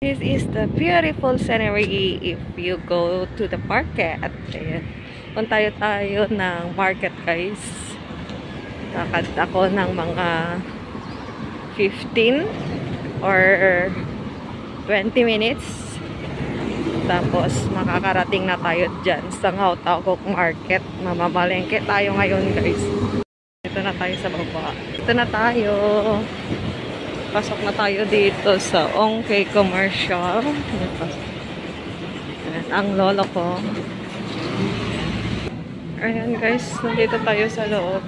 This is the beautiful scenery if you go to the market. Ayan. Punta tayo ng market, guys. Lakad ako ng mga 15 or 20 minutes. Tapos makakarating na tayo dyan sa Ngau-Tau-Kuk Market. Mamamalengke tayo ngayon, guys. Dito na tayo sa baba. Dito na tayo. Pasok na tayo dito sa Ong Kay Commercial. Ayan, ang lolo ko. Ayan, guys, nandito tayo sa loob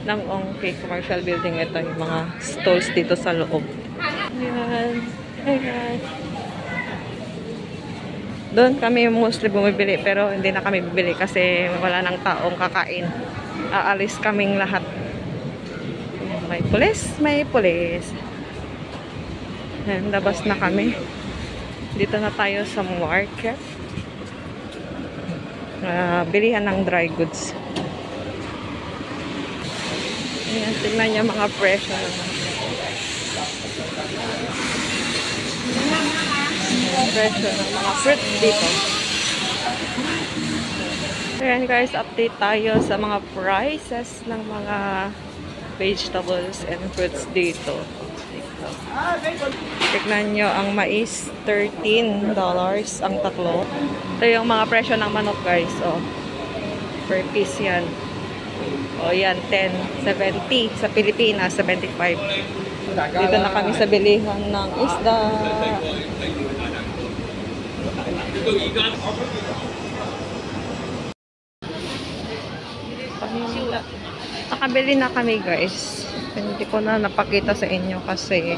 ng Ong Kay Commercial Building. Ito yung mga stalls dito sa loob. Ayan. Ayan. Doon kami mostly bumibili, pero hindi na kami bibili kasi wala nang taong kakain. Aalis kaming lahat. May pulis, may pulis. Ayan, labas na kami. Dito na tayo sa market. Bilihan ng dry goods. Ayan, tingnan niyo mga presyo. Presyo ng mga fruits dito. Ayan, guys, update tayo sa mga prices ng mga vegetables and fruits dito. Tignan nyo, ang mais, $13 ang tatlo. Ito yung mga presyo ng manok, guys. Oh, per piece yan. O, yan, 10, 70. Sa Pilipinas, 75. Dito na kami sa bilihan ng isda. Nakabili na kami, guys. Hindi ko na napakita sa inyo kasi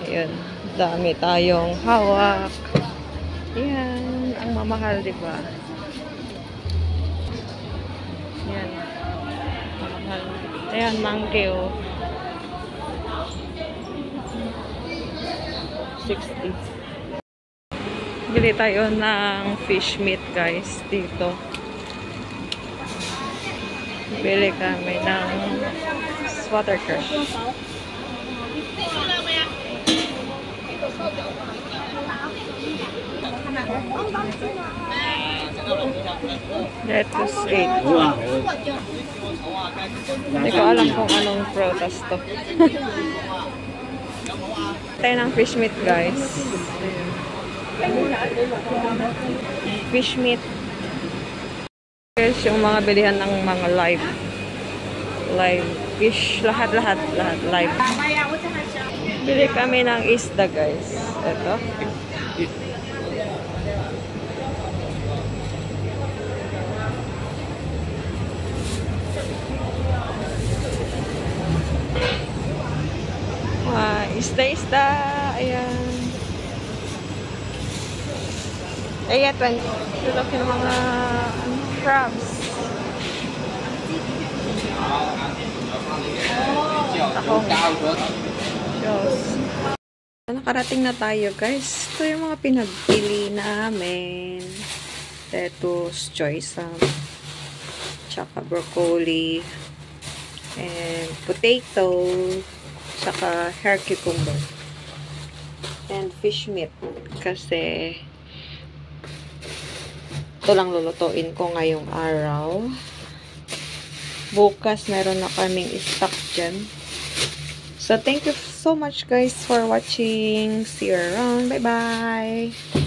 ayun, dami tayong hawak. Yan, ang mamahal, diba? Yan, mamahal. Ayan, mangkeo. 60. Bili tayo ng fish meat, guys, dito. Bili kami ng watercress. Lettuce 8. Hindi ko alam kung anong prutas to. Tayo ng fish meat, guys. Fish meat. Guys, yung mga bilihan ng mga live fish, lahat live. Bili kami ng isda, guys. Ito. Isda. Ayan. Ayan, 20. Ito yung mga crabs. Nakarating na tayo, guys. Ito yung mga pinagpili namin. Lettuce, choy-sam, tsaka broccoli, and potato, tsaka hair cucumber, and fish meat. Kasi ito lang lulutuin ko ngayong araw. Bukas meron na kaming stock dyan. So, thank you so much, guys, for watching. See you around. Bye-bye!